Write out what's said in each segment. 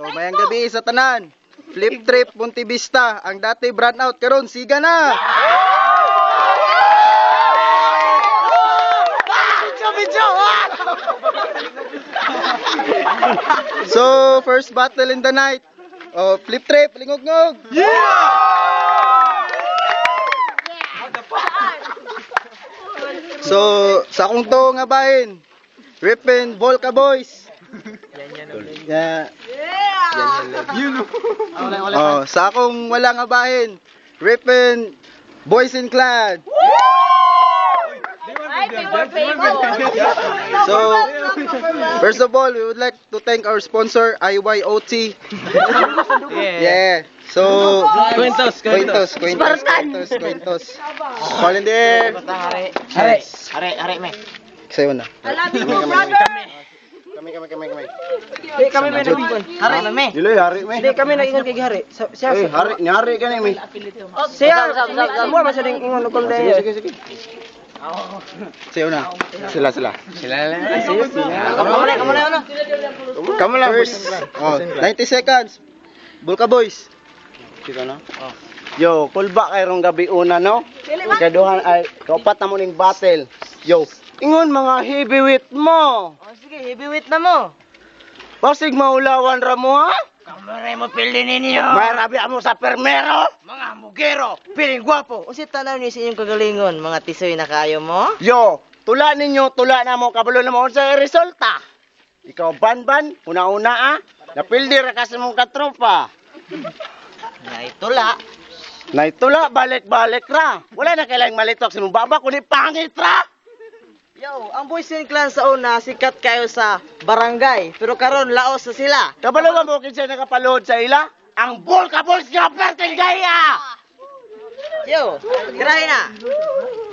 So, mayang gabi sa tanan. Flip Trip Monte Vista, ang dati brand out karon siga na. So, first battle in the night. Oh, Flip Trip, lingog-ngog. So, sa akong to nga bahin, Ripin Volca Boys. Yeah. Oh, sa akong wala nga bahin, Ripin Boys in Clan. So, first of all, we would like to thank our sponsor, IYOT. Yeah. So, Quintos. Volunteer. Are, me. Sayo na. I love you, brother. Di kami may nagpon. Hari na me. Dili, hari me. Di kami nag-ingon kay hari. Siya. Hari ka ni me. Siya. Mo man siya ding ingon kung dahil. Sige. Sayo na. Sila. Kamu lang. First, 90 seconds. Bulka Boys. Kita na? Yo, kulba kay rong gabi una, no? Ikaduhan ay kaupat na mo ning battle. Yo, ingon mga heavyweight mo. Sige, heavyweight na mo. Basig maulawan ra mo, ha? Kamare mo pilin ninyo. May rabi mo sa permero. Mga mugero, piling gwapo. Unsa tanaw ni sa inyong kagalingon, mga tisoy na kayo mo? Yo, tula na mo, kabalo na mo sa resulta. Ikaw banban, una-una, ah. Napildi ra kasi mong katropa. Naitula, balik-balik ra. Wala na kailangang malitok sa mong baba, kundi pangit ra. Yo, ang Boys in Clan sa una, sikat kayo sa barangay. Pero karon laos na sila. Kabalo ba mo kinsa nakapalood sa ila? Ang Volca Boys nga perting gaya! Yo, tirahin na.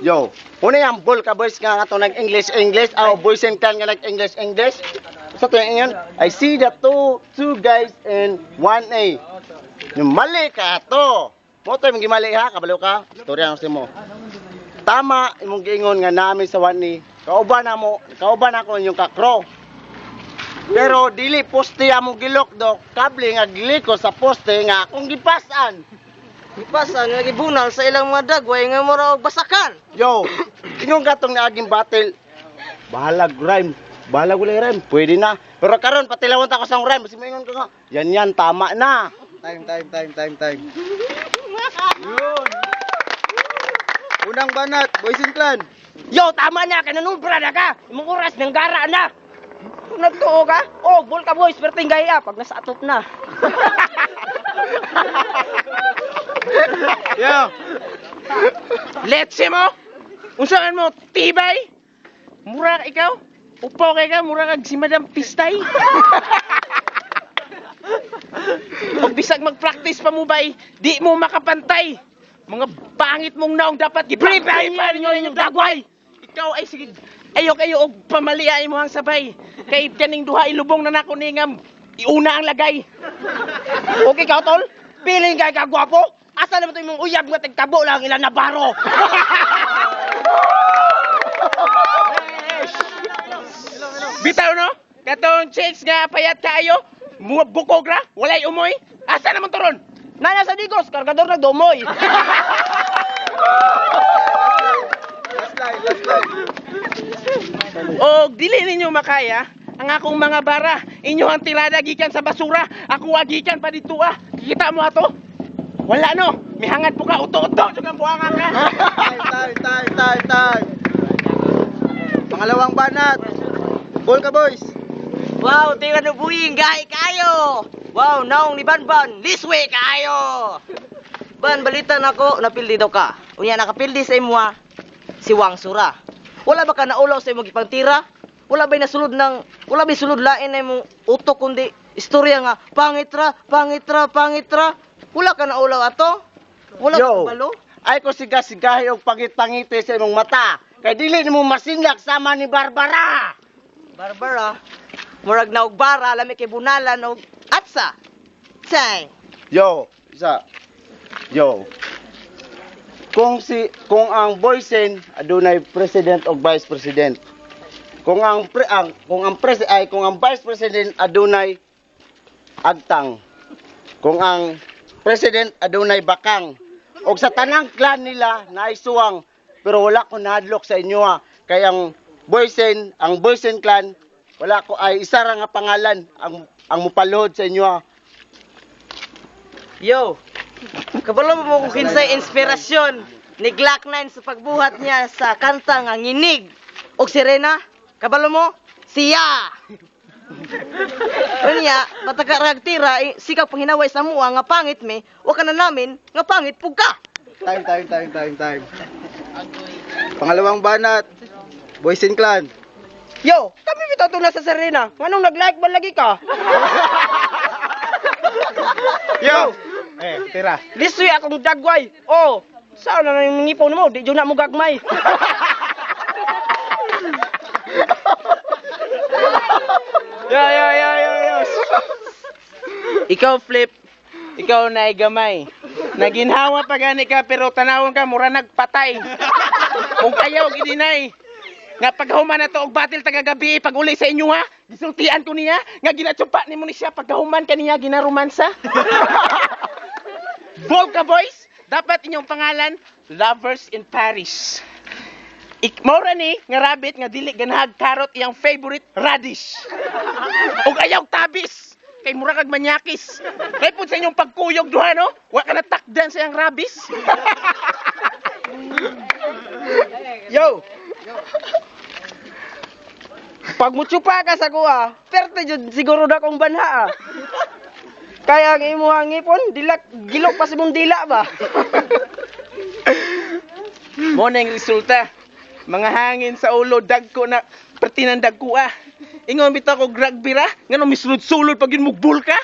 Yo, una yung Volca Boys nga nga nag-English, o Boys and Clan nga nag-English. Sa ito yung I see the two guys in 1A. Yung mali ka to. Mo to yung gimali ha, kabalo ka. Storya ng mo. Tama, imong giingon nga namin sa 1A. Kauban ako yung kakro. Pero dili poste among gilokdok, kable nga giliko sa poste nga akong gipasan. Ipasan nga gibunal sa ilang mga dagway nga mura og basakan. Yo, ingon katong naaging battle. Bahalag rhyme. Bahalag ulay rhyme. Pwede na. Pero karon patilawon ta ko sa rhyme, basi moingon ko nga. Yan tama na. Time. Yun. Unang banat, Boys in Clan. Yo, tama na, kananubra na ka. Imong oras ng gara na. Kung nagtuo ka, Volca Boys, perting gaya pag nasa atop na. Yo. Let's mo. Unsaon mo tibay? Mura ikaw? Upo kay ka, mura kag si Madam Pistay. Pag bisag mag-practice pa mo bay, di mo makapantay. Mga pangit mong naong dapat gi-prepare pa ninyo inyong dagway. Ikaw ay sige, ayo kayo og pamaliay mo ang sabay. Kay kaning duha ilubong na nako ningam, iuna ang lagay. Okay ka tol? Piling kay ka gwapo? Asa naman to imong uyab nga tagtabo lang ilan na baro. Bitaw no? Katong chicks nga payat kaayo, bukog ra, walay umoy. Asa naman to ron? Nana sa digos, kargador na dumoy. Last line. O dili ninyo makaya ang akong mga bara. Inyo ang tirada gikan sa basura, ako agikan pa dito ah. Kikita mo ato? Wala no, mihangat po ka uto-uto jud ang buhanga ka. Time. Pangalawang banat, Volca Boys. Wow, tingnan mo buing gahi kayo. Wow, naong ni Banban, liswe kayo. Ban, balita nako, napildi daw ka. Unya nakapildi sa imo si Wang Sura. Wala ba ka naulaw sa imong gipangtira? Wala ba sulod lain na imong utok kundi istorya nga pangitra. Wala ka naulaw ato? Wala Yo, ka balo? ay ko siga-sigahi og pangit-pangiti sa imong mata. Kay dili nimo masindak sama ni Barbara. Barbara, murag na og bara, lami kay bunalan og atsa. Say. Yo. Kung ang Boysen adunay president o vice president. Kung ang vice president adunay agtang kung ang president adunay bakang og sa tanang clan nila naisuwang pero wala ko nahadlok sa inyo ha kay ang Boysen clan wala ko ay isa ra nga pangalan ang mupalhod sa inyo ha. Yo, kabalo mo kung kinsay inspirasyon ni Glock 9 sa pagbuhat niya sa kanta nga Nginig og Sirena? Kabalo mo? Siya! Unya, batakarag tira, sikap panghinaway sa mua nga pangit me, wa ka na namin nga pangit pug ka. Time. Pangalawang banat, Boysen Clan. Yo, kami bitaw na sa Sirena. Nganong nag-like ba lagi ka? Yo! Tira. Liswi akong dagway. Oh, saan na yung ngipaw mo? Di dyan na mo gagmay. Yo. Ikaw, Flip. Ikaw na gamay. Naginhawa pa gani ka pero tanawon ka mura nagpatay. Kung kayaw gidinay. Nga paghuman na to og batil tagagabi pag uli sa inyo ha. Gisultian ko niya nga ginatsupa nimo ni siya pagkahuman kaniya ginaromansa. Volca boys, dapat inyong pangalan Lovers in Paris. Maura ni nga rabbit nga dili ganahag karot iyang favorite radish. Og ayaw tabis kay mura kag manyakis. Kay pud sa inyong pagkuyog duha no, wa ka natakdan sa iyang rabis. Yo! Pag mutsupa ka sa kuha, perte jud siguro na kong banha ah. Kaya ang imuhang ngipon, gilok pa sa mong dila ba? Mo na yung resulta. Mga hangin sa ulo, dagko na pertinan dagko ah. Ingon bitaw ko gragbira, ngano misulod-sulod pag yun mugbul ka.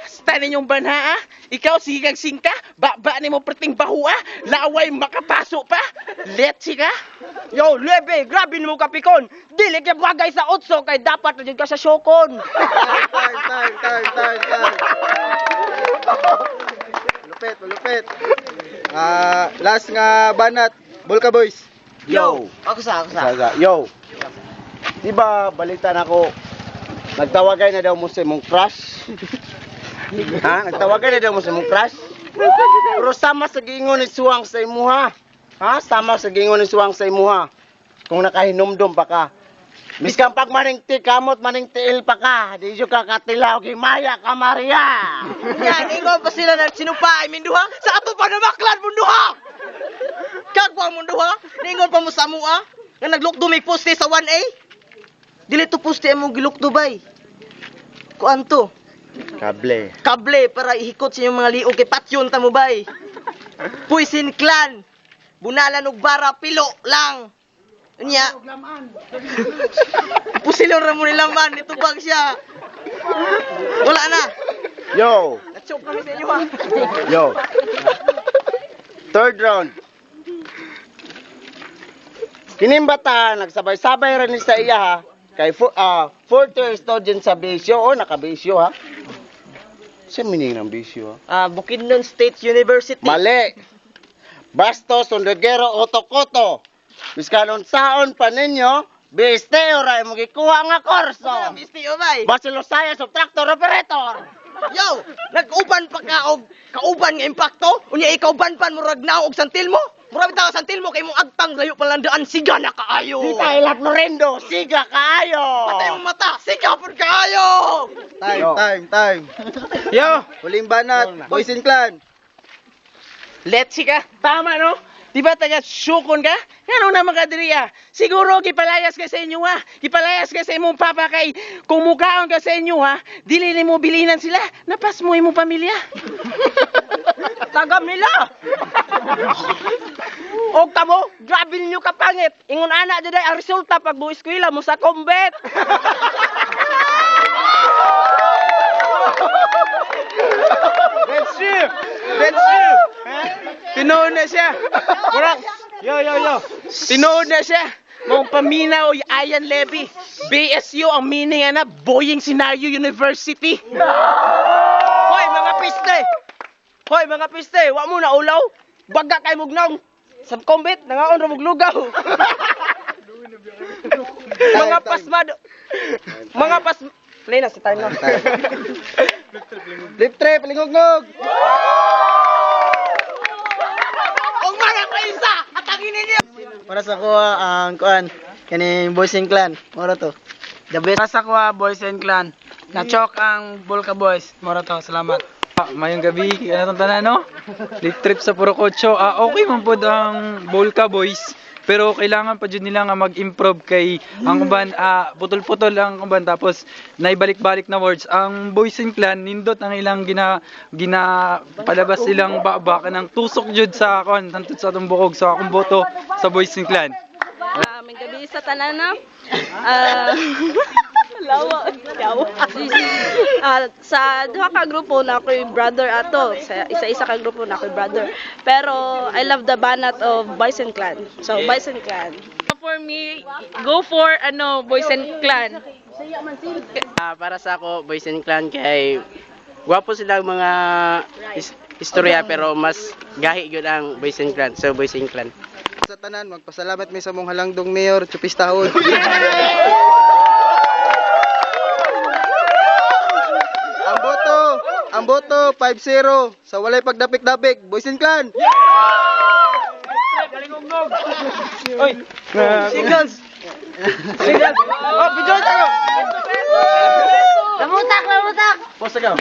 Hasta ninyong banha ah. Ikaw sige kag singka, baba ni mo perting bahu ah. Laway makapaso pa. Letsi ka. Yo, lebe, grabe mo kapikon. Dili kay bagay sa utso kay dapat na jud ka sa syokon. Time. Malupit. Last nga banat, Volca Boys. Yo. Ako sa. Yo. Di ba balitan ako nagtawagay na daw mo sa imong crush? Ha? Nagtawagay na daw mo sa imong crush? Pero sama sa giingon ni suwang sa imuha. Ha? Sama sa giingon ni suwang sa imuha. Kung nakahinumdum pa ka. Miskan pag maning kamot maning tiil pa ka. Di jud ka katilaw gimaya ka Maria. Yan, ingon pa sila na sinupay minduha. Sa ato pa namaklan munduha. Kagwa munduha. Ningon pa mo sa mua. Nga naglukdo may poste sa 1A. Dili to poste mo gilukdo bay. Kuan to? Kable. Kable para ihikot sa inyong mga liog kay patyon ta mo bay. Boysen Clan. Bunalan og bara pilo lang. Unya. Pusilon ra mo ni laman nitubag siya. Wala na. Yo. Nachok kami sa inyo ha. Yo. Third round. Kining bata nagsabay-sabay ra ni sa iya ha. Kay fourth year student sa Bisyo nakabisyo ha. Sa meaning ng Bisyo ha? Bukidnon State University. Mali. Bastos, Sondagero, Otokoto. Biskanon saon pa ninyo, bisteo ra mo gikuha nga kurso. Bisteo bay. Bachelor Science of Tractor Operator. Yo, nag-uban pa ka og kauban nga impakto? Unya ikaw banpan mo ragnaw og santil mo? Mura bitaw santil mo kay mong agtang layo palandaan siga na kaayo. Di tayo lahat Lorendo, siga kaayo. Patay mong mata, siga pud kaayo. Time. Yo, Huling banat, Boysen Clan. letsi ka. Tama no? Di ba taga syukon ka? Ano naman ka diriya? Siguro gipalayas ka sa inyo ha. Gipalayas ka sa imong papa kay kung mukaon ka sa inyo ha, dili ni mo bilinan sila. Napas mo imong pamilya. Tagam nila. Og kamo, grabe ninyo kapangit. Ingon ana jud ang resulta pag buo eskwela mo sa kombet. That's true. Tinood na siya. Murag, yo. Tinood na siya. Mong paminaw Ayan Levy. BSU ang meaning na Boying Scenario University. Hoy mga piste, wa mo na ulaw. Baga kay mugnong. Sa kombet nangaon ra mog lugaw. Play na, si time na. Flip trip, lingog-ngog. Kung wala pa isa, atanginin niya! Para sa kuha ang kuan kani Boys and Clan. Moro to. The best. Para sa kuha, Boys and Clan. Na-choke ang Bulka Boys. Moro to, salamat. Mayong gabi, ano itong tanan, no? Lip trip sa Purokotso. Okay man po ang Bulka Boys. Pero kailangan pa dyan nila nga mag-improve kay ang kumban, putol-putol ang kumban, tapos naibalik-balik na words. Ang Boys and Clan, nindot ang ilang palabas silang baka ng tusok jud sa akon, tantod sa atong bukog. So akong boto sa Boys and Clan. May gabi sa tanan na. Lawa. Sa duha ka grupo na ako'y brother ato. Sa isa-isa ka grupo na ako'y brother. Pero I love the banat of Boys and Clan. So Boys and Clan. For me, go for Boys and Clan. Para sa ako, Boys and Clan kay gwapo sila mga istorya pero mas gahi gyud ang Boys and Clan. So Boys and Clan. Sa tanan, magpasalamat mi sa mong halangdong mayor, Chupis Taon. Ang boto 5-0 sa walay pagdapik-dapik, Boys and Clan. Singles! Singles! Oh, video tayo! Lamutak! Post agaw.